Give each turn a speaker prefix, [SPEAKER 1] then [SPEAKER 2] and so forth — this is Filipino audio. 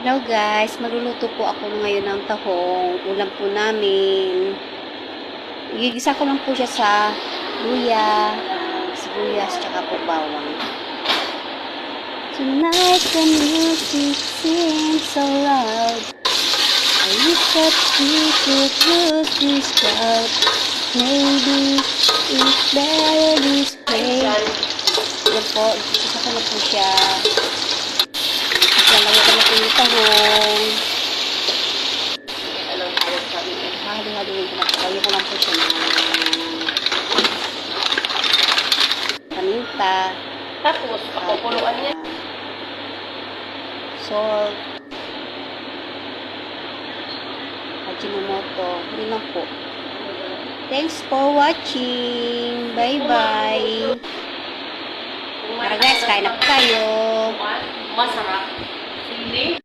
[SPEAKER 1] Hello guys, magluluto po ako ngayon ng tahong. Ulam po namin. Igigisa ko lang po siya sa luya, sibuyas, tsaka po bawang. Tonight the music seems so loud. I wish that we could lose this crowd. Maybe it's better this way. Yan po, igigisa ko na po siya. Lalagyan ko na po yung tahong. Halo-haloin ko na po. Lagyan ko lang po siya ng paminta.
[SPEAKER 2] Tapos, pakukuluan niya.
[SPEAKER 1] Salt. Ajinomoto. Yun lang po. Thanks for watching. Bye-bye. Tara guys, kain na po tayo.
[SPEAKER 2] Masarap. Sili.